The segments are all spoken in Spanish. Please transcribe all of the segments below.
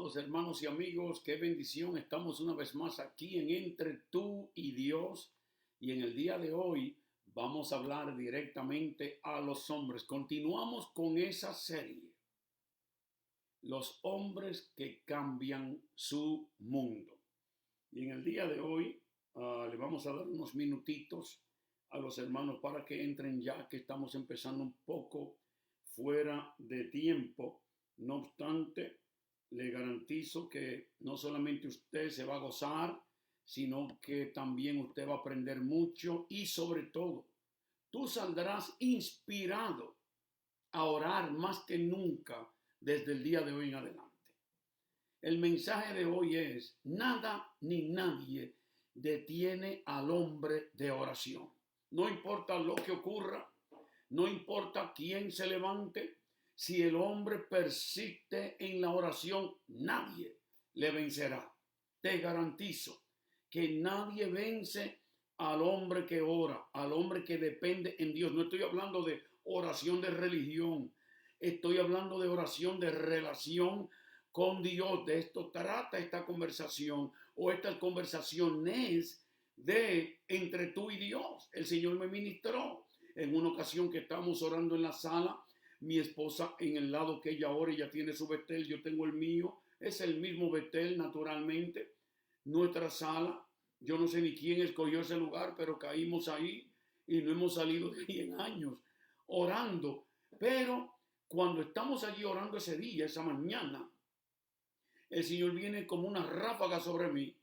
amados hermanos y amigos, qué bendición. Estamos una vez más aquí en Entre tú y Dios. Y en el día de hoy vamos a hablar directamente a los hombres. Continuamos con esa serie. Los hombres que cambian su mundo. Y en el día de hoy le vamos a dar unos minutitos a los hermanos para que entren ya que estamos empezando un poco fuera de tiempo. No obstante, le garantizo que no solamente usted se va a gozar, sino que también usted va a aprender mucho y sobre todo, tú saldrás inspirado a orar más que nunca desde el día de hoy en adelante. El mensaje de hoy es: nada ni nadie detiene al hombre de oración. No importa lo que ocurra, no importa quién se levante, si el hombre persiste en la oración, nadie le vencerá. Te garantizo que nadie vence al hombre que ora, al hombre que depende en Dios. No estoy hablando de oración de religión, estoy hablando de oración de relación con Dios. De esto trata esta conversación, o estas conversaciones de entre tú y Dios. El Señor me ministró en una ocasión que estábamos orando en la sala. Mi esposa en el lado que ella ora, ella tiene su Betel, yo tengo el mío. Es el mismo Betel, naturalmente. Nuestra sala, yo no sé ni quién escogió ese lugar, pero caímos ahí y no hemos salido de ahí en años orando. Pero cuando estamos allí orando ese día, esa mañana, el Señor viene como una ráfaga sobre mí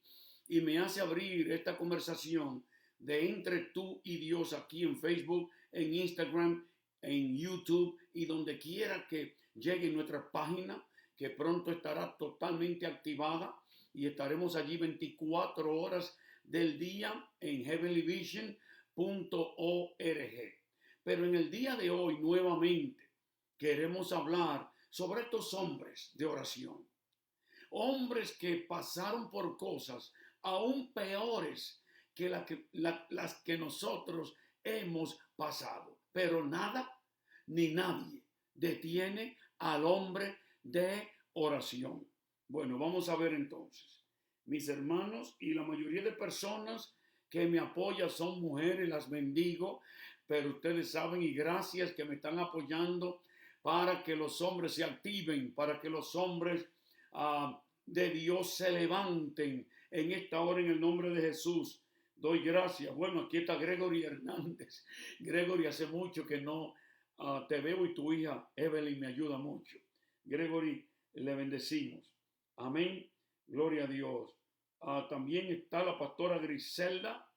y me hace abrir esta conversación de entre tú y Dios aquí en Facebook, en Instagram, en YouTube y donde quiera que llegue nuestra página, que pronto estará totalmente activada y estaremos allí 24 horas del día en heavenlyvision.org. Pero en el día de hoy nuevamente queremos hablar sobre estos hombres de oración. Hombres que pasaron por cosas aún peores que las que nosotros hemos pasado. Pero nada ni nadie detiene al hombre de oración. Bueno, vamos a ver entonces. Mis hermanos y la mayoría de personas que me apoyan son mujeres, las bendigo, pero ustedes saben y gracias que me están apoyando para que los hombres se activen, para que los hombres de Dios se levanten en esta hora en el nombre de Jesús. Doy gracias. Bueno, aquí está Gregory Hernández. Gregory, hace mucho que no te veo y tu hija Evelyn me ayuda mucho. Gregory, le bendecimos. Amén. Gloria a Dios. También está la pastora Griselda.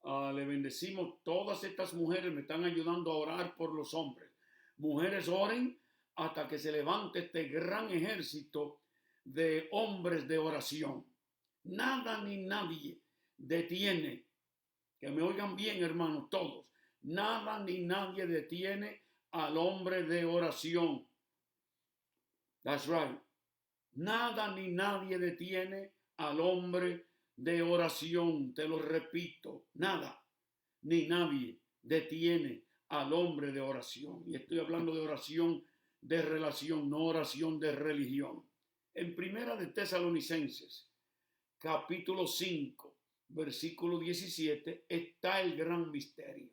Le bendecimos. Todas estas mujeres me están ayudando a orar por los hombres. Mujeres, oren hasta que se levante este gran ejército de hombres de oración. Nada ni nadie detiene, que me oigan bien, hermanos, todos, nada ni nadie detiene al hombre de oración. That's right. Nada ni nadie detiene al hombre de oración. Te lo repito, nada ni nadie detiene al hombre de oración. Y estoy hablando de oración de relación, no oración de religión. En Primera de Tesalonicenses, capítulo 5, versículo 17, está el gran misterio.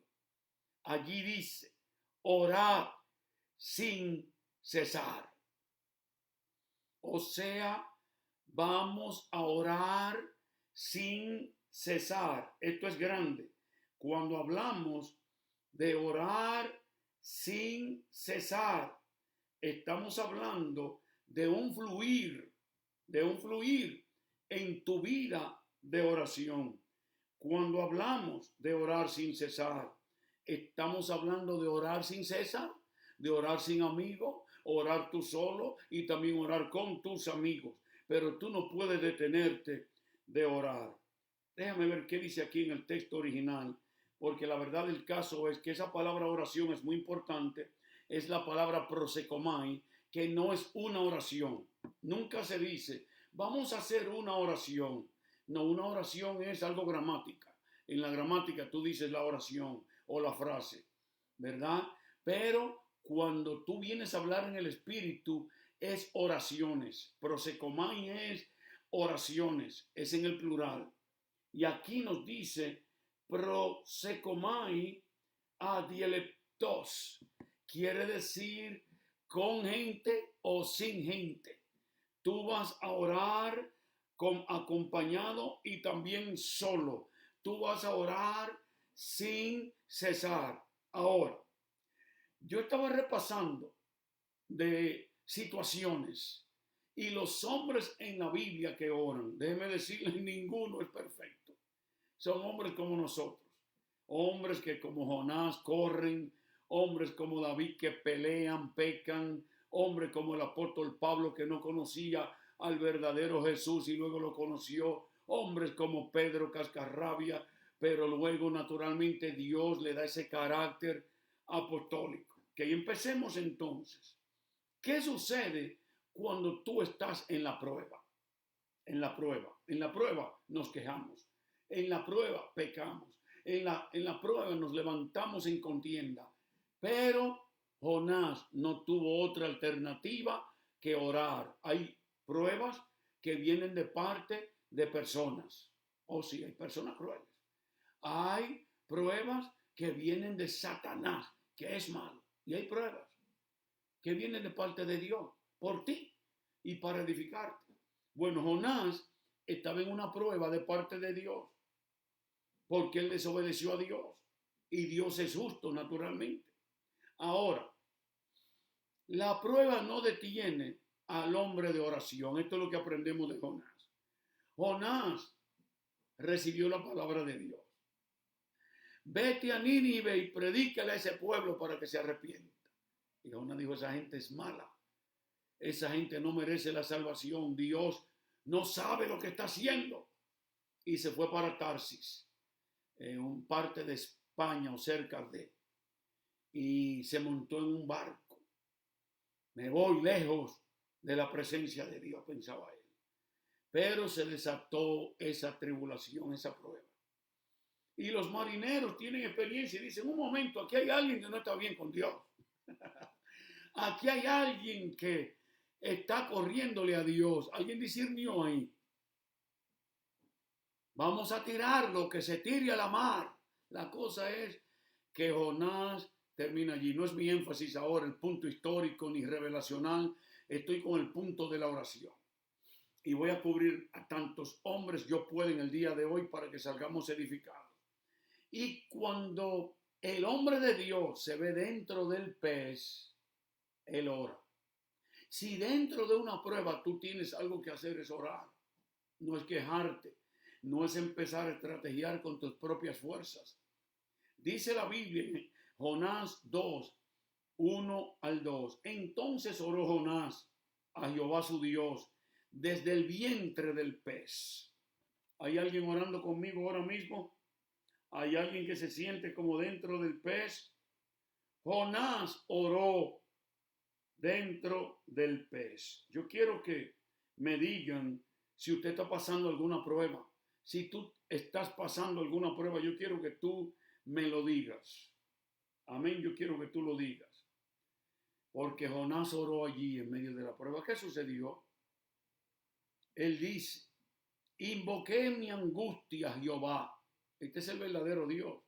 Allí dice: orad sin cesar. O sea, vamos a orar sin cesar. Esto es grande. Cuando hablamos de orar sin cesar, estamos hablando de un fluir en tu vida de oración. Cuando hablamos de orar sin cesar, estamos hablando de orar sin cesar, de orar sin amigos, orar tú solo y también orar con tus amigos. Pero tú no puedes detenerte de orar. Déjame ver qué dice aquí en el texto original, porque la verdad del caso es que esa palabra oración es muy importante. Es la palabra prosekomai, que no es una oración. Nunca se dice, vamos a hacer una oración. No, una oración es algo gramática. En la gramática tú dices la oración o la frase, ¿verdad? Pero cuando tú vienes a hablar en el Espíritu, es oraciones. Prosecomai es oraciones, es en el plural. Y aquí nos dice prosecomai adieleptos. Quiere decir con gente o sin gente. Tú vas a orar acompañado y también solo. Tú vas a orar sin cesar. Ahora, yo estaba repasando de situaciones y los hombres en la Biblia que oran, déjeme decirles, ninguno es perfecto. Son hombres como nosotros, hombres que como Jonás corren, hombres como David que pelean, pecan, hombres como el apóstol Pablo que no conocía al verdadero Jesús y luego lo conoció, hombres como Pedro Cascarrabia, pero luego naturalmente Dios le da ese carácter apostólico. Que empecemos entonces. ¿Qué sucede cuando tú estás en la prueba? En la prueba nos quejamos, en la prueba pecamos, en la prueba nos levantamos en contienda, pero Jonás no tuvo otra alternativa que orar. Hay pruebas que vienen de parte de personas. Sí, hay personas crueles. Hay pruebas que vienen de Satanás, que es malo. Y hay pruebas que vienen de parte de Dios, por ti y para edificarte. Bueno, Jonás estaba en una prueba de parte de Dios, porque él desobedeció a Dios. Y Dios es justo, naturalmente. Ahora, la prueba no detiene al hombre de oración. Esto es lo que aprendemos de Jonás. Jonás recibió la palabra de Dios. Vete a Nínive y predícale a ese pueblo para que se arrepienta. Y Jonás dijo, esa gente es mala. Esa gente no merece la salvación. Dios no sabe lo que está haciendo. Y se fue para Tarsis, en un parte de España o cerca de. Y se montó en un barco. Me voy lejos de la presencia de Dios, pensaba él. Pero se desató esa tribulación, esa prueba. Y los marineros tienen experiencia y dicen, un momento, aquí hay alguien que no está bien con Dios. Aquí hay alguien que está corriéndole a Dios. Alguien discernió ahí. Vamos a tirarlo, que se tire a la mar. La cosa es que Jonás termina allí. No es mi énfasis ahora, el punto histórico ni revelacional. Estoy con el punto de la oración. Y voy a cubrir a tantos hombres yo puedo en el día de hoy para que salgamos edificados. Y cuando el hombre de Dios se ve dentro del pez, él ora. Si dentro de una prueba tú tienes algo que hacer es orar. No es quejarte. No es empezar a estrategiar con tus propias fuerzas. Dice la Biblia en Jonás 2, 1 al 2. Entonces oró Jonás a Jehová su Dios desde el vientre del pez. ¿Hay alguien orando conmigo ahora mismo? ¿Hay alguien que se siente como dentro del pez? Jonás oró dentro del pez. Yo quiero que me digan si usted está pasando alguna prueba. Si tú estás pasando alguna prueba, yo quiero que tú me lo digas. Amén, yo quiero que tú lo digas. Porque Jonás oró allí en medio de la prueba. ¿Qué sucedió? Él dice, invoqué mi angustia a Jehová. Este es el verdadero Dios.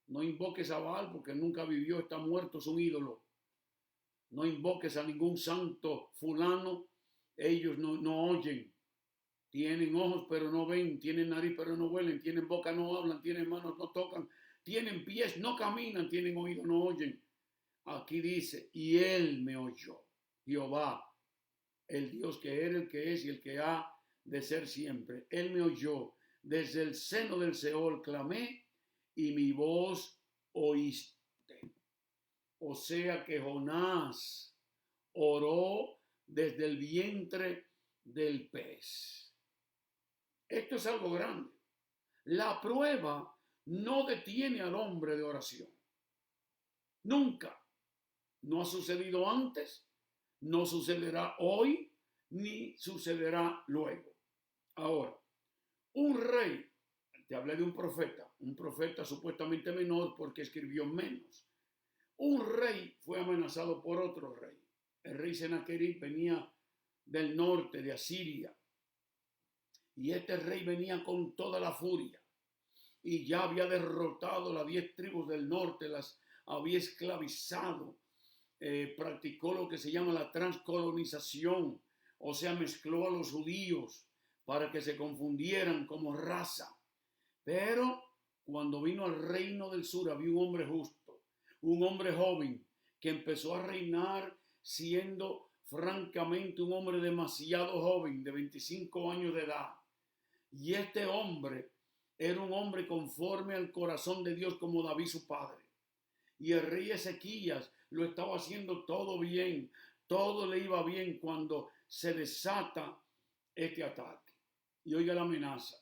No invoques a Baal porque nunca vivió, está muerto, es un ídolo. No invoques a ningún santo fulano. Ellos no oyen. Tienen ojos pero no ven, tienen nariz pero no huelen, tienen boca no hablan, tienen manos no tocan, tienen pies no caminan, tienen oídos no oyen. Aquí dice, y él me oyó, Jehová, el Dios que era, el que es y el que ha de ser siempre. Él me oyó, desde el seno del Seol clamé y mi voz oíste. O sea que Jonás oró desde el vientre del pez. Esto es algo grande. La prueba no detiene al hombre de oración. Nunca. No ha sucedido antes, no sucederá hoy, ni sucederá luego. Ahora, un rey, te hablé de un profeta supuestamente menor porque escribió menos. Un rey fue amenazado por otro rey. el rey Sennacherib venía del norte, de Asiria, y este rey venía con toda la furia, y ya había derrotado las 10 tribus del norte, las había esclavizado, practicó lo que se llama la transcolonización, o sea, mezcló a los judíos para que se confundieran como raza. Pero cuando vino al reino del sur había un hombre justo, un hombre joven que empezó a reinar siendo francamente un hombre demasiado joven, de 25 años de edad. Y este hombre era un hombre conforme al corazón de Dios como David su padre. Y el rey Ezequías lo estaba haciendo todo bien, todo le iba bien cuando se desata este ataque. Y oiga la amenaza: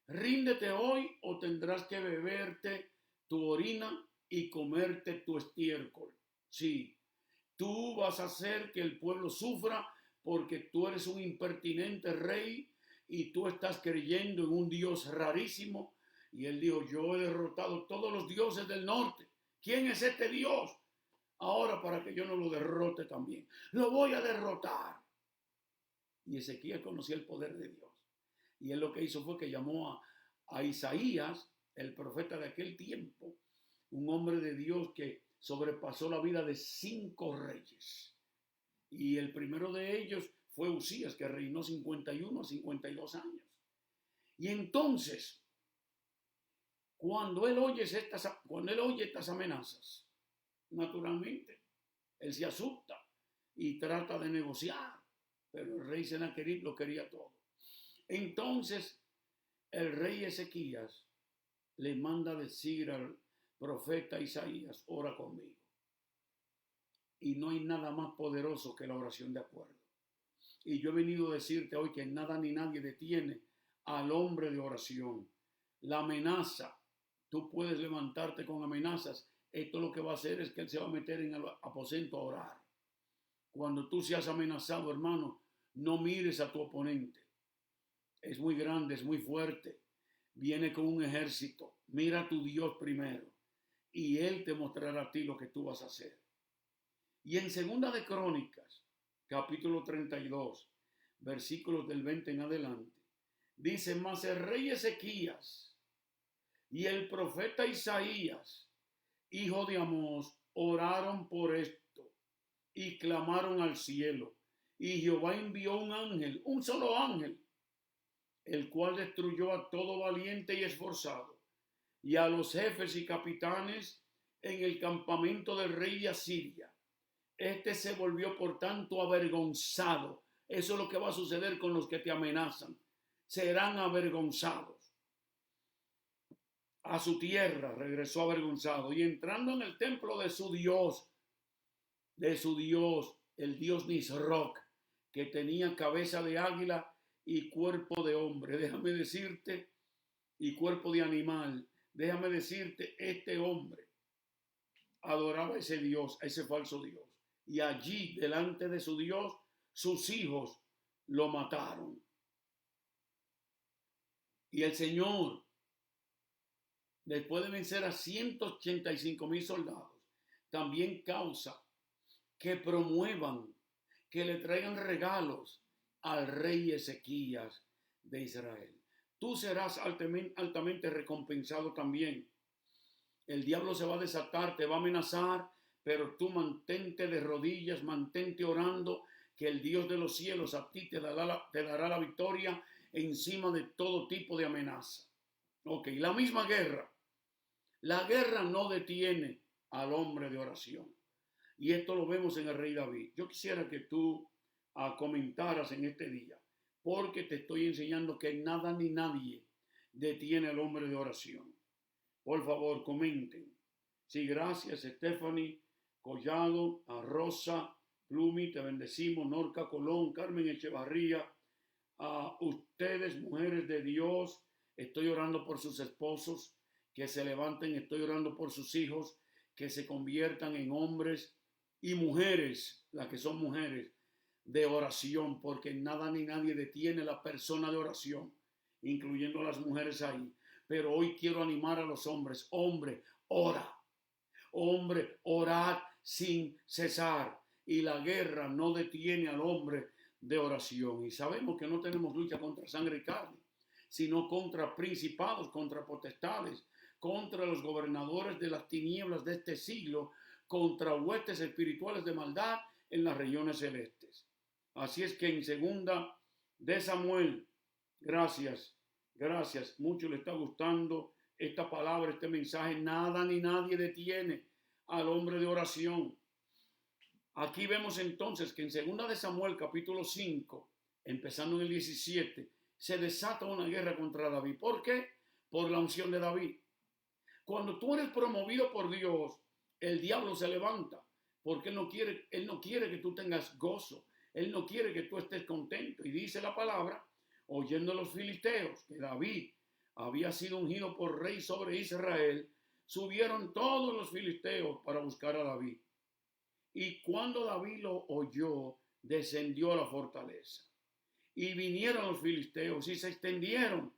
ríndete hoy o tendrás que beberte tu orina y comerte tu estiércol. Sí, tú vas a hacer que el pueblo sufra porque tú eres un impertinente rey y tú estás creyendo en un Dios rarísimo. Y él dijo: yo he derrotado todos los dioses del norte. ¿Quién es este Dios? Ahora, para que yo no lo derrote también, lo voy a derrotar. Y Ezequías conocía el poder de Dios. Y él lo que hizo fue que llamó a Isaías, el profeta de aquel tiempo, un hombre de Dios que sobrepasó la vida de 5 reyes. Y el primero de ellos fue Usías, que reinó 51 a 52 años. Y entonces, cuando él oye estas amenazas, naturalmente, él se asusta y trata de negociar, pero el rey Sennacherib lo quería todo. Entonces, el rey Ezequías le manda decir al profeta Isaías: ora conmigo. Y no hay nada más poderoso que la oración de acuerdo. Y yo he venido a decirte hoy que nada ni nadie detiene al hombre de oración. La amenaza, tú puedes levantarte con amenazas. Esto lo que va a hacer es que él se va a meter en el aposento a orar. Cuando tú seas amenazado, hermano, no mires a tu oponente. Es muy grande, es muy fuerte. Viene con un ejército. Mira a tu Dios primero y él te mostrará a ti lo que tú vas a hacer. Y en Segunda de Crónicas, capítulo 32, versículos del 20 en adelante, dice: mas el rey Ezequías y el profeta Isaías, hijo de Amós, oraron por esto y clamaron al cielo. Y Jehová envió un ángel, un solo ángel, el cual destruyó a todo valiente y esforzado, y a los jefes y capitanes en el campamento del rey de Asiria. Este se volvió por tanto avergonzado. Eso es lo que va a suceder con los que te amenazan. Serán avergonzados. A su tierra regresó avergonzado, y entrando en el templo de su Dios, el Dios Nisroch, que tenía cabeza de águila y cuerpo de hombre, déjame decirte, y cuerpo de animal, déjame decirte, este hombre adoraba a ese Dios, a ese falso Dios, y allí delante de su Dios sus hijos lo mataron. Y el Señor, después de vencer a 185,000 soldados, también causa que promuevan, que le traigan regalos al rey Ezequías de Israel. Tú serás altamente recompensado también. El diablo se va a desatar, te va a amenazar, pero tú mantente de rodillas, mantente orando, que el Dios de los cielos a ti te dará la victoria encima de todo tipo de amenaza. Ok, la misma guerra. La guerra no detiene al hombre de oración. Y esto lo vemos en el rey David. Yo quisiera que tú comentaras en este día, porque te estoy enseñando que nada ni nadie detiene al hombre de oración. Por favor, comenten. Sí, gracias, Stephanie Collado, a Rosa Plumi, te bendecimos, Norca Colón, Carmen Echevarría, a ustedes, mujeres de Dios, estoy orando por sus esposos, que se levanten, estoy orando por sus hijos, que se conviertan en hombres y mujeres, las que son mujeres, de oración, porque nada ni nadie detiene la persona de oración, incluyendo a las mujeres ahí. Pero hoy quiero animar a los hombres. Hombre, ora. Hombre, orad sin cesar. y la guerra no detiene al hombre de oración. Y sabemos que no tenemos lucha contra sangre y carne, sino contra principados, contra potestades, contra los gobernadores de las tinieblas de este siglo, contra huestes espirituales de maldad en las regiones celestes. Así es que en segunda de Samuel, gracias, mucho le está gustando esta palabra, este mensaje. Nada ni nadie detiene al hombre de oración. Aquí vemos entonces que en segunda de Samuel capítulo 5, empezando en el 17, se desata una guerra contra David. ¿Por qué? Por la unción de David. Cuando tú eres promovido por Dios, el diablo se levanta, porque él no quiere que tú tengas gozo, él no quiere que tú estés contento. Y dice la palabra, oyendo a los filisteos que David había sido ungido por rey sobre Israel, subieron todos los filisteos para buscar a David. Y cuando David lo oyó, descendió a la fortaleza. Y vinieron los filisteos y se extendieron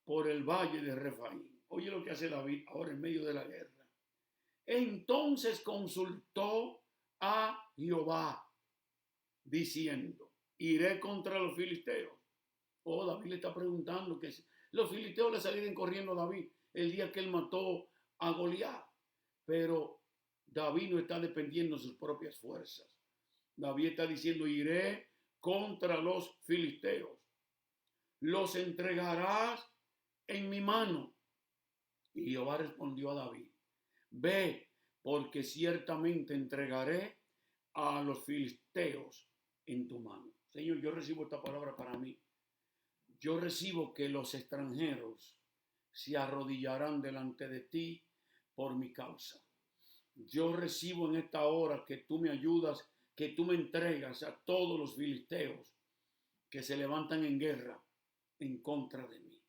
por el valle de Refaim. Oye lo que hace David ahora en medio de la guerra. Entonces consultó a Jehová, diciendo, iré contra los filisteos. Oh, David le está preguntando que los filisteos le salieron corriendo a David el día que él mató a Goliat. Pero David no está dependiendo de sus propias fuerzas. David está diciendo, iré contra los filisteos. Los entregarás en mi mano. Y Jehová respondió a David, ve, porque ciertamente entregaré a los filisteos en tu mano. Señor, yo recibo esta palabra para mí. Yo recibo que los extranjeros se arrodillarán delante de ti por mi causa. Yo recibo en esta hora que tú me ayudas, que tú me entregas a todos los filisteos que se levantan en guerra en contra de mí.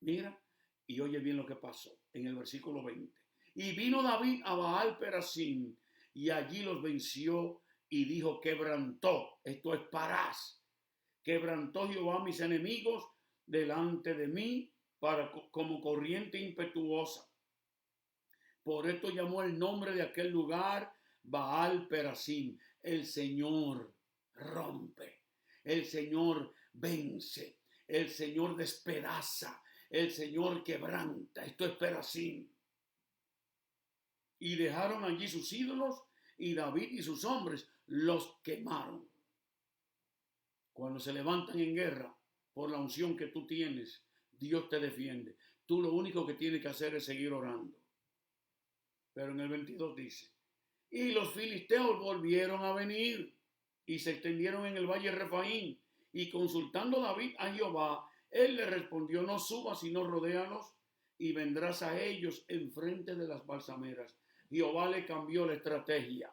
Mira, y oye bien lo que pasó en el versículo 20. Y vino David a Baal Perasim, y allí los venció y dijo, quebrantó, esto es Parás, quebrantó Jehová mis enemigos delante de mí como corriente impetuosa. Por esto llamó el nombre de aquel lugar Baal Perasim. El Señor rompe, el Señor vence, el Señor despedaza, el Señor quebranta. Esto es Perasim. Y dejaron allí sus ídolos, y David y sus hombres los quemaron. Cuando se levantan en guerra por la unción que tú tienes, Dios te defiende. Tú lo único que tienes que hacer es seguir orando. Pero en el 22 dice, y los filisteos volvieron a venir y se extendieron en el valle de Refaim, y consultando David a Jehová, él le respondió, no subas sino rodéalos y vendrás a ellos enfrente de las balsameras. Jehová le cambió la estrategia.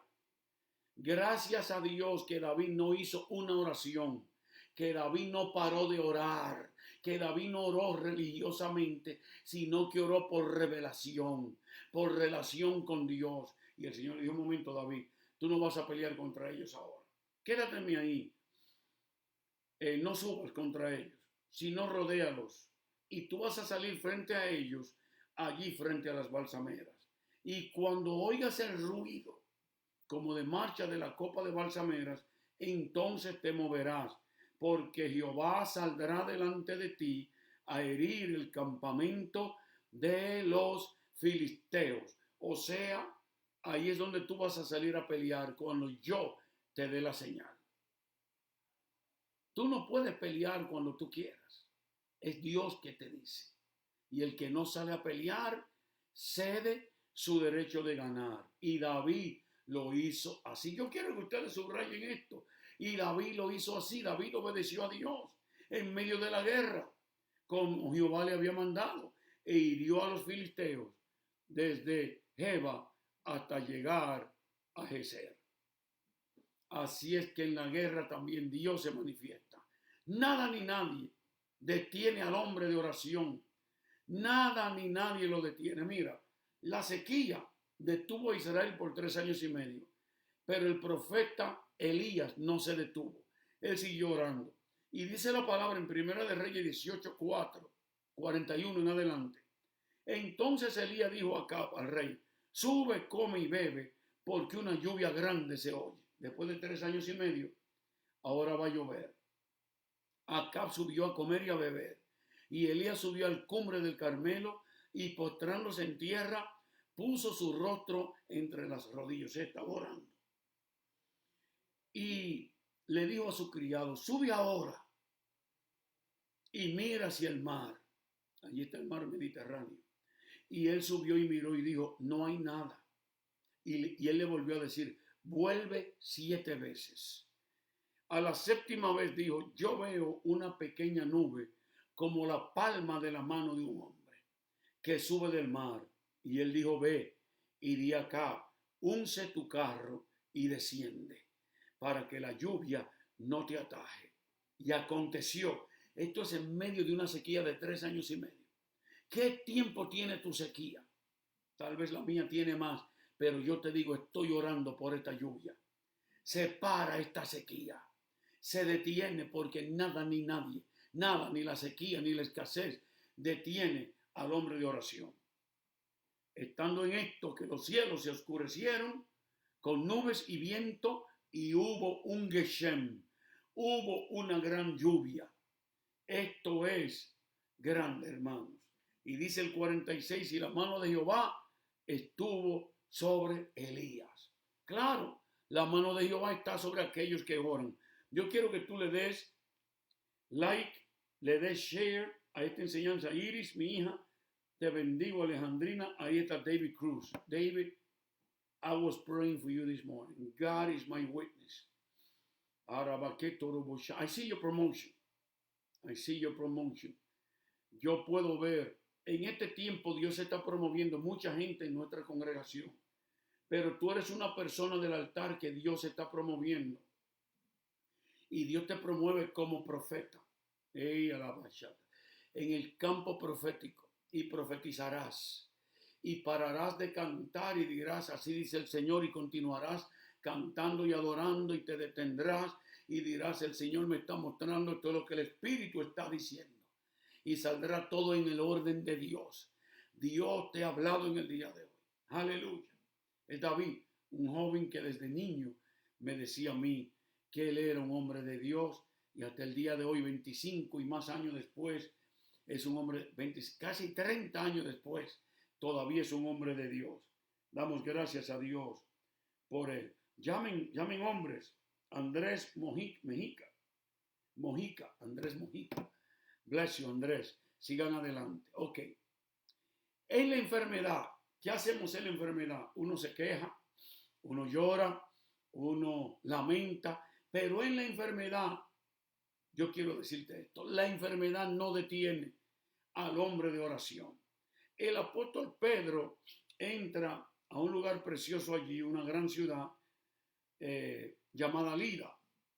Gracias a Dios que David no hizo una oración, que David no paró de orar, que David no oró religiosamente, sino que oró por revelación, por relación con Dios. Y el Señor le dijo, un momento, David, tú no vas a pelear contra ellos ahora. Quédateme ahí. No subas contra ellos, sino rodéalos. Y tú vas a salir frente a ellos, allí frente a las balsameras. Y cuando oigas el ruido, como de marcha de la copa de balsameras, entonces te moverás, porque Jehová saldrá delante de ti a herir el campamento de los filisteos. O sea, ahí es donde tú vas a salir a pelear cuando yo te dé la señal. Tú no puedes pelear cuando tú quieras. Es Dios que te dice. Y el que no sale a pelear, cede su derecho de ganar. Y David lo hizo así. Yo quiero que ustedes subrayen esto. Y David lo hizo así. David obedeció a Dios en medio de la guerra, como Jehová le había mandado, e hirió a los filisteos desde Geba hasta llegar a Geser. Así es que en la guerra también Dios se manifiesta. Nada ni nadie detiene al hombre de oración. Nada ni nadie lo detiene. Mira, la sequía detuvo a Israel por 3 años y medio, pero el profeta Elías no se detuvo. Él siguió orando. Y dice la palabra en Primera de Reyes 18, 41 en adelante. Entonces Elías dijo a Acab, al rey, sube, come y bebe, porque una lluvia grande se oye. después de 3 años y medio, ahora va a llover. Acab subió a comer y a beber. Y Elías subió al cumbre del Carmelo y postrándose en tierra, puso su rostro entre las rodillas. Se estaba orando. Y le dijo a su criado, sube ahora y mira hacia el mar. Allí está el mar Mediterráneo. Y él subió y miró y dijo, no hay nada. Y él le volvió a decir, vuelve 7 veces. A la 7ª vez dijo, yo veo una pequeña nube como la palma de la mano de un hombre que sube del mar. Y él dijo, ve y di acá, unce tu carro y desciende para que la lluvia no te ataje. Y aconteció, esto es en medio de una sequía de 3 años y medio. ¿Qué tiempo tiene tu sequía? Tal vez la mía tiene más, pero yo te digo, estoy orando por esta lluvia. Se para esta sequía. Se detiene porque nada ni nadie, nada, ni la sequía ni la escasez detiene al hombre de oración. Estando en esto que los cielos se oscurecieron con nubes y viento y hubo un Geshem, hubo una gran lluvia. Esto es grande, hermanos. Y dice el 46, y la mano de Jehová estuvo sobre Elías. Claro, la mano de Jehová está sobre aquellos que oran. Yo quiero que tú le des like, le des share a esta enseñanza. Iris, mi hija, te bendigo. Alejandrina, ahí está David Cruz. David, I was praying for you this morning. God is my witness. I see your promotion. I see your promotion. Yo puedo ver, en este tiempo Dios está promoviendo mucha gente en nuestra congregación. Pero tú eres una persona del altar que Dios está promoviendo. Y Dios te promueve como profeta. En el campo profético. Y profetizarás. Y pararás de cantar y dirás, así dice el Señor, y continuarás cantando y adorando y te detendrás y dirás, el Señor me está mostrando todo lo que el Espíritu está diciendo. Y saldrá todo en el orden de Dios. Dios te ha hablado en el día de hoy. Aleluya. Es David, un joven que desde niño me decía a mí que él era un hombre de Dios y hasta el día de hoy, 25 y más años después, es un hombre, casi 30 años después, todavía es un hombre de Dios. Damos gracias a Dios por él. Llamen hombres. Andrés Mojica. Andrés Mojica. Bless you, Andrés. Sigan adelante. Ok. En la enfermedad, ¿qué hacemos en la enfermedad? Uno se queja, uno llora, uno lamenta, pero en la enfermedad, yo quiero decirte esto, la enfermedad no detiene al hombre de oración. El apóstol Pedro entra a un lugar precioso allí, una gran ciudad llamada Lida.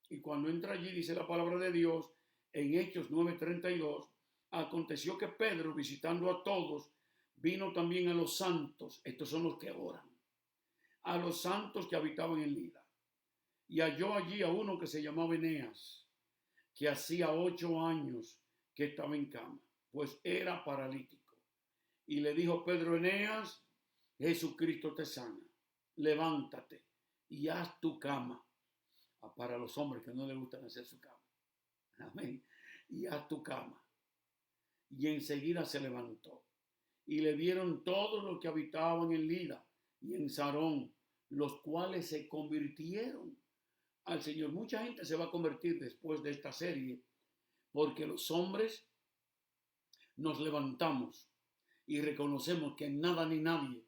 Y cuando entra allí, dice la palabra de Dios, en Hechos 9:32, aconteció que Pedro, visitando a todos, vino también a los santos, estos son los que oran, a los santos que habitaban en Lida. Y halló allí a uno que se llamaba Eneas, que hacía 8 años que estaba en cama, pues era paralítico. Y le dijo Pedro, Eneas, Jesucristo te sana, levántate y haz tu cama. Para los hombres que no les gustan hacer su cama. Amén. Y haz tu cama. Y enseguida se levantó. Y le vieron todos los que habitaban en Lida y en Sarón, los cuales se convirtieron al Señor. Mucha gente se va a convertir después de esta serie, porque los hombres nos levantamos y reconocemos que nada ni nadie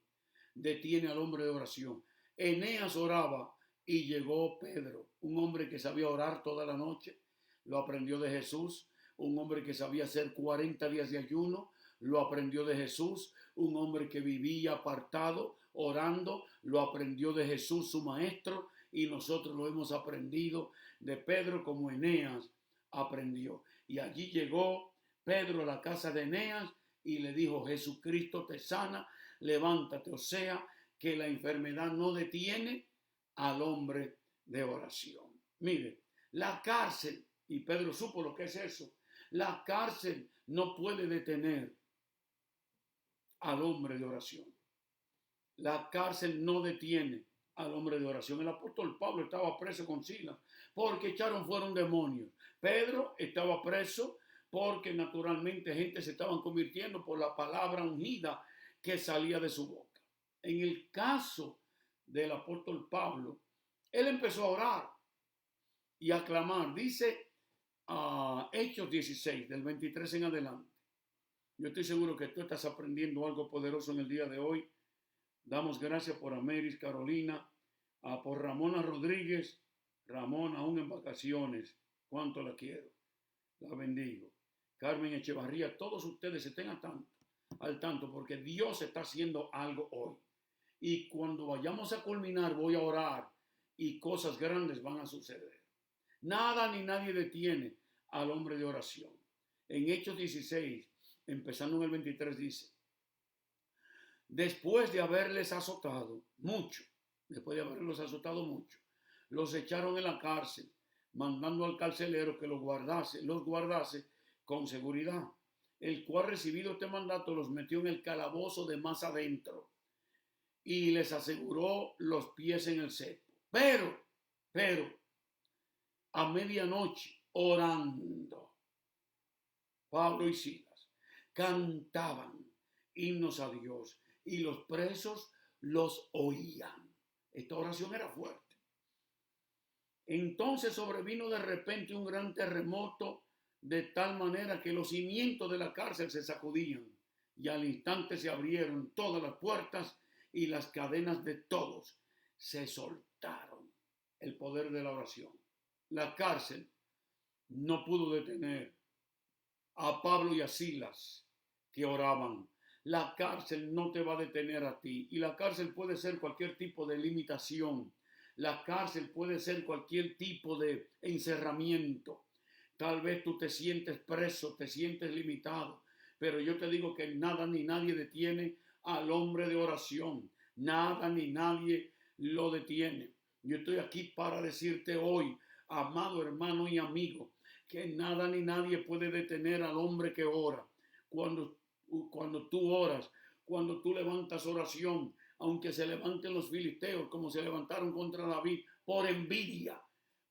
detiene al hombre de oración. Eneas oraba y llegó Pedro, un hombre que sabía orar toda la noche, lo aprendió de Jesús, un hombre que sabía hacer 40 días de ayuno, lo aprendió de Jesús, un hombre que vivía apartado, orando, lo aprendió de Jesús, su maestro, y nosotros lo hemos aprendido de Pedro como Eneas aprendió. Y allí llegó Pedro a la casa de Eneas y le dijo, Jesucristo te sana, levántate. O sea, que la enfermedad no detiene al hombre de oración. Mire, la cárcel, y Pedro supo lo que es eso, la cárcel no puede detener al hombre de oración. La cárcel no detiene al hombre de oración. El apóstol Pablo estaba preso con Silas porque echaron fuera un demonio. Pedro estaba preso porque naturalmente gente se estaban convirtiendo por la palabra ungida que salía de su boca. En el caso del apóstol Pablo, él empezó a orar y a clamar. Dice Hechos 16, del 23 en adelante. Yo estoy seguro que tú estás aprendiendo algo poderoso en el día de hoy. Damos gracias por Ameris Carolina, por Ramona Rodríguez. Ramón aún en vacaciones. Cuánto la quiero. La bendigo. Carmen Echevarría, todos ustedes estén al tanto porque Dios está haciendo algo hoy. Y cuando vayamos a culminar voy a orar y cosas grandes van a suceder. Nada ni nadie detiene al hombre de oración. En Hechos 16, empezando en el 23, dice: después de haberles azotado mucho, los echaron en la cárcel, mandando al carcelero que los guardase con seguridad, el cual, recibido este mandato, los metió en el calabozo de más adentro y les aseguró los pies en el cepo. Pero, a medianoche, orando, Pablo y Silas cantaban himnos a Dios y los presos los oían. Esta oración era fuerte. Entonces sobrevino de repente un gran terremoto, de tal manera que los cimientos de la cárcel se sacudían y al instante se abrieron todas las puertas y las cadenas de todos se soltaron. El poder de la oración. La cárcel no pudo detener a Pablo y a Silas que oraban. La cárcel no te va a detener a ti. Y la cárcel puede ser cualquier tipo de limitación. La cárcel puede ser cualquier tipo de encerramiento. Tal vez tú te sientes preso, te sientes limitado. Pero yo te digo que nada ni nadie detiene al hombre de oración. Nada ni nadie lo detiene. Yo estoy aquí para decirte hoy, amado hermano y amigo, que nada ni nadie puede detener al hombre que ora. Cuando tú oras, cuando tú levantas oración, aunque se levanten los filisteos como se levantaron contra David por envidia,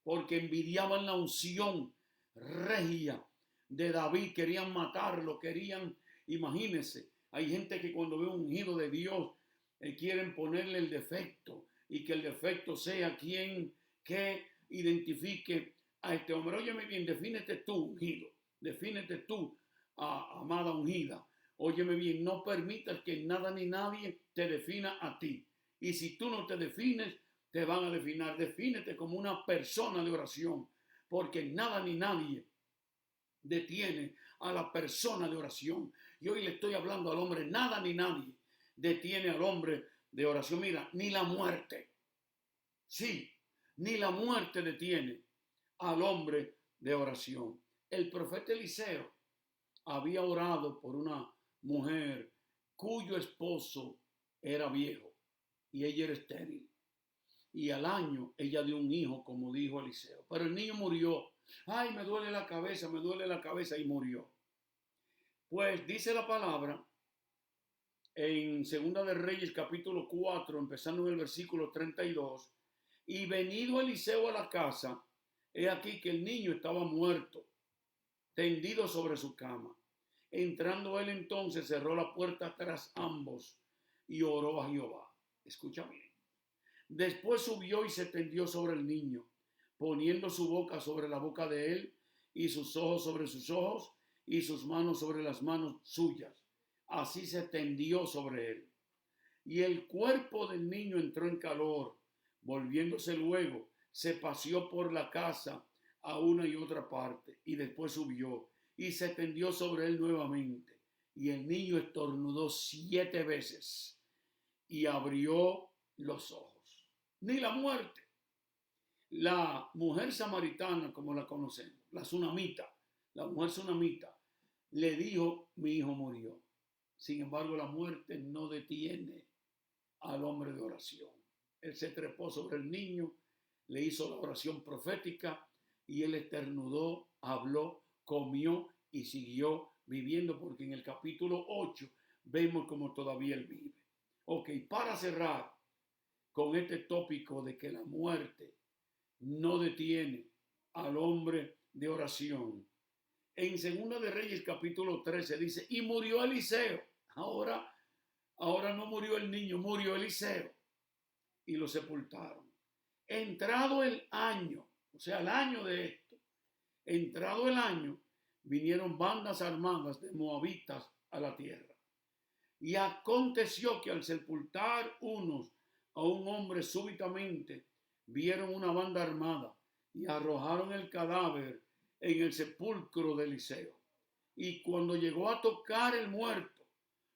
porque envidiaban la unción regia de David, querían matarlo, imagínense, hay gente que cuando ve un ungido de Dios, quieren ponerle el defecto y que el defecto sea quien que identifique a este hombre. Óyeme bien, defínete tú, ungido, defínete tú, amada ungida. Óyeme bien, no permitas que nada ni nadie te defina a ti. Y si tú no te defines, te van a definir. Defínete como una persona de oración, porque nada ni nadie detiene a la persona de oración. Y hoy le estoy hablando al hombre, nada ni nadie detiene al hombre de oración. Mira, ni la muerte. Sí, ni la muerte detiene al hombre de oración. El profeta Eliseo había orado por una mujer cuyo esposo era viejo y ella era estéril. Y al año ella dio un hijo, como dijo Eliseo. Pero el niño murió. Ay, me duele la cabeza y murió. Pues dice la palabra en Segunda de Reyes capítulo 4, empezando en el versículo 32, y venido Eliseo a la casa, he aquí que el niño estaba muerto, tendido sobre su cama. Entrando él entonces cerró la puerta tras ambos y oró a Jehová. Escucha bien. Después subió y se tendió sobre el niño, poniendo su boca sobre la boca de él y sus ojos sobre sus ojos y sus manos sobre las manos suyas. Así se tendió sobre él. Y el cuerpo del niño entró en calor. Volviéndose luego, se paseó por la casa a una y otra parte y después subió y se tendió sobre él nuevamente. Y el niño estornudó 7 veces y abrió los ojos. Ni la muerte. La mujer samaritana, como la conocemos, la mujer tsunamita, le dijo, mi hijo murió. Sin embargo, la muerte no detiene al hombre de oración. Él se trepó sobre el niño, le hizo la oración profética y él estornudó, habló, comió y siguió viviendo, porque en el capítulo 8 vemos como todavía él vive. Ok, para cerrar, con este tópico de que la muerte no detiene al hombre de oración. En Segunda de Reyes capítulo 13 dice, y murió Eliseo. Ahora no murió el niño, murió Eliseo. Y lo sepultaron. Entrado el año, o sea, el año de esto, entrado el año, vinieron bandas armadas de moabitas a la tierra. Y aconteció que al sepultar unos a un hombre súbitamente, vieron una banda armada y arrojaron el cadáver en el sepulcro de Eliseo. Y cuando llegó a tocar el muerto,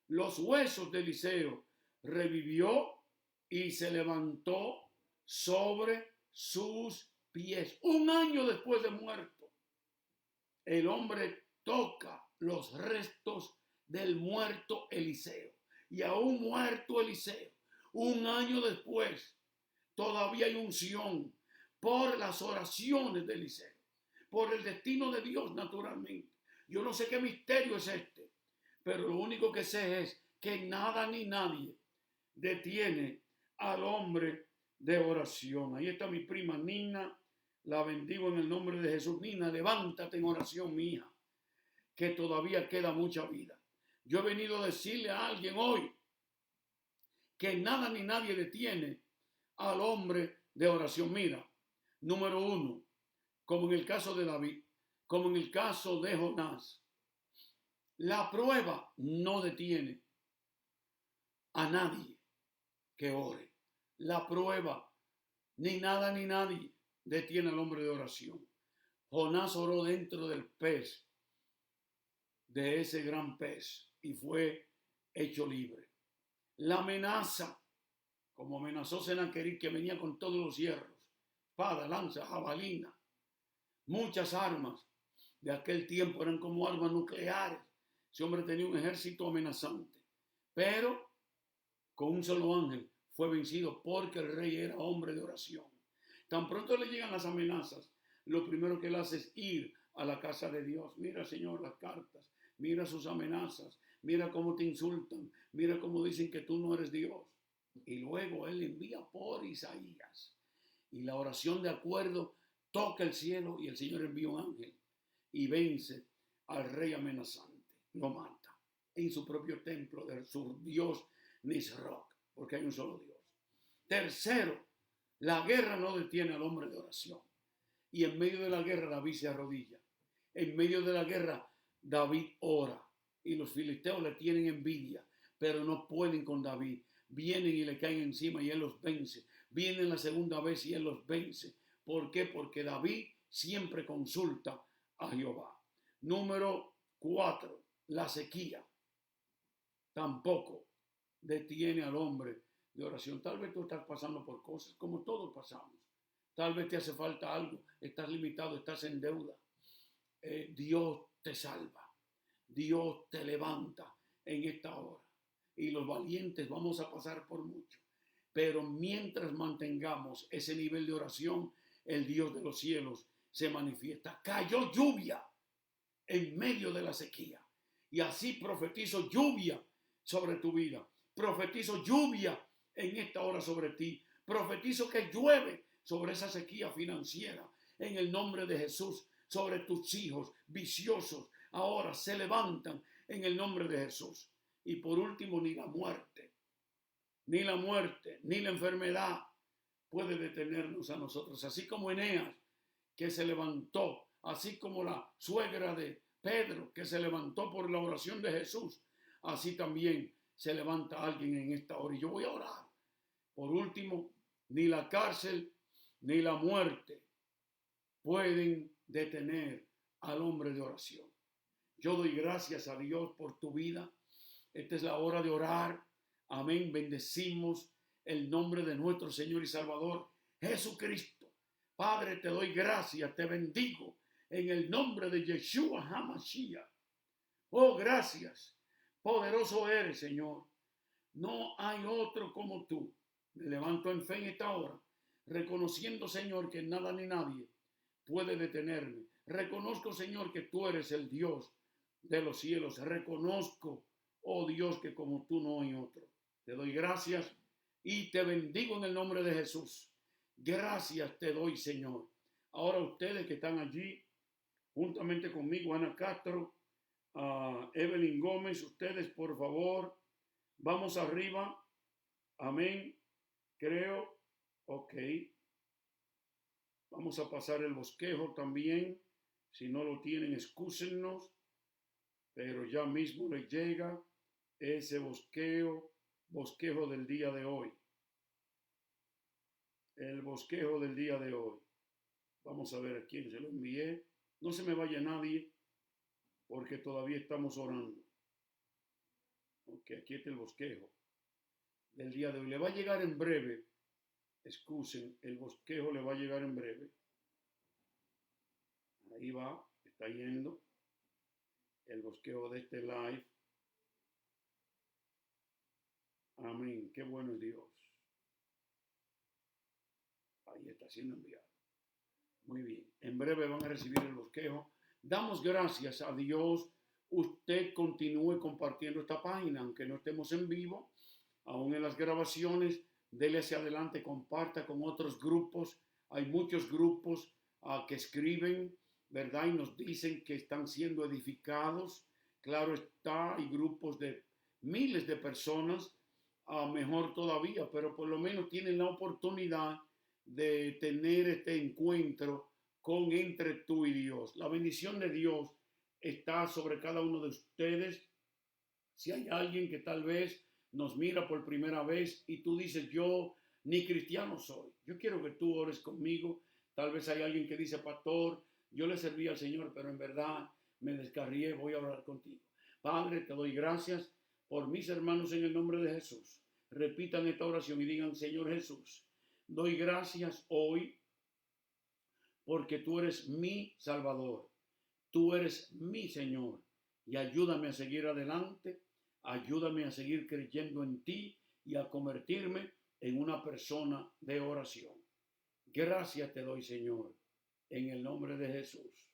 los huesos de Eliseo, revivió y se levantó sobre sus pies. Un año después de muerto, el hombre toca los restos del muerto Eliseo. Y aún muerto Eliseo, un año después, todavía hay unción por las oraciones de Eliseo, por el destino de Dios naturalmente. Yo no sé qué misterio es este, pero lo único que sé es que nada ni nadie detiene al hombre de oración. Ahí está mi prima Nina, la bendigo en el nombre de Jesús. Nina, levántate en oración, mi hija, que todavía queda mucha vida. Yo he venido a decirle a alguien hoy que nada ni nadie detiene al hombre de oración. Mira, número uno, como en el caso de David, como en el caso de Jonás, la prueba no detiene a nadie que ore. La prueba, ni nada ni nadie detiene al hombre de oración. Jonás oró dentro del pez, de ese gran pez, y fue hecho libre. La amenaza, como amenazó Sennacherib, que venía con todos los hierros, espada, lanza, jabalina, muchas armas de aquel tiempo eran como armas nucleares. Ese hombre tenía un ejército amenazante, pero con un solo ángel fue vencido porque el rey era hombre de oración. Tan pronto le llegan las amenazas, lo primero que él hace es ir a la casa de Dios. Mira, Señor, las cartas, mira sus amenazas, mira cómo te insultan, mira cómo dicen que tú no eres Dios. Y luego él envía por Isaías. Y la oración de acuerdo toca el cielo y el Señor envía un ángel y vence al rey amenazante. Lo mata en su propio templo de su Dios Nisroch, porque hay un solo Dios. Tercero, la guerra no detiene al hombre de oración. Y en medio de la guerra David se arrodilla. En medio de la guerra David ora. Y los filisteos le tienen envidia, pero no pueden con David. Vienen y le caen encima y él los vence. Vienen la segunda vez y él los vence. ¿Por qué? Porque David siempre consulta a Jehová. Número 4, la sequía tampoco detiene al hombre de oración. Tal vez tú estás pasando por cosas como todos pasamos. Tal vez te hace falta algo, estás limitado, estás en deuda. Dios te salva, Dios te levanta en esta hora. Y los valientes vamos a pasar por mucho. Pero mientras mantengamos ese nivel de oración, el Dios de los cielos se manifiesta. Cayó lluvia en medio de la sequía. Y así profetizo lluvia sobre tu vida. Profetizo lluvia en esta hora sobre ti. Profetizo que llueve sobre esa sequía financiera. En el nombre de Jesús, sobre tus hijos viciosos. Ahora se levantan en el nombre de Jesús. Y por último, ni la muerte, ni la enfermedad puede detenernos a nosotros. Así como Eneas, que se levantó, así como la suegra de Pedro, que se levantó por la oración de Jesús, así también se levanta alguien en esta hora. Y yo voy a orar. Por último, ni la cárcel ni la muerte pueden detener al hombre de oración. Yo doy gracias a Dios por tu vida. Esta es la hora de orar. Amén. Bendecimos el nombre de nuestro Señor y Salvador Jesucristo. Padre, te doy gracias, te bendigo en el nombre de Yeshua HaMashiach. Oh, gracias. Poderoso eres, Señor. No hay otro como tú. Me levanto en fe en esta hora, reconociendo, Señor, que nada ni nadie puede detenerme. Reconozco, Señor, que tú eres el Dios de los cielos. Reconozco, oh Dios, que como tú no hay otro. Te doy gracias y te bendigo en el nombre de Jesús. Gracias te doy, Señor. Ahora ustedes que están allí, juntamente conmigo, Ana Castro, Evelyn Gómez, ustedes por favor, vamos arriba. Amén. Creo, ok. Vamos a pasar el bosquejo también. Si no lo tienen, excúsennos. Pero ya mismo les llega ese bosquejo del día de hoy. El bosquejo del día de hoy. Vamos a ver a quién se lo envié. No se me vaya nadie, porque todavía estamos orando. Ok, aquí está el bosquejo del día de hoy. Le va a llegar en breve. Excusen, el bosquejo le va a llegar en breve. Ahí va, está yendo el bosquejo de este live. Amén, qué bueno es Dios. Ahí está siendo enviado. Muy bien, en breve van a recibir el bosquejo. Damos gracias a Dios. Usted continúe compartiendo esta página, aunque no estemos en vivo, aún en las grabaciones, dele hacia adelante, comparta con otros grupos. Hay muchos grupos que escriben, ¿verdad? Y nos dicen que están siendo edificados. Claro está, hay grupos de miles de personas, mejor todavía, pero por lo menos tienen la oportunidad de tener este encuentro con entre tú y Dios. La bendición de Dios está sobre cada uno de ustedes. Si hay alguien que tal vez nos mira por primera vez y tú dices, yo ni cristiano soy, yo quiero que tú ores conmigo. Tal vez hay alguien que dice, pastor, yo le serví al Señor, pero en verdad me descarrié, voy a orar contigo. Padre, te doy gracias por mis hermanos en el nombre de Jesús. Repitan esta oración y digan, Señor Jesús, doy gracias hoy porque tú eres mi Salvador, tú eres mi Señor, y ayúdame a seguir adelante, ayúdame a seguir creyendo en ti y a convertirme en una persona de oración. Gracias te doy, Señor, en el nombre de Jesús.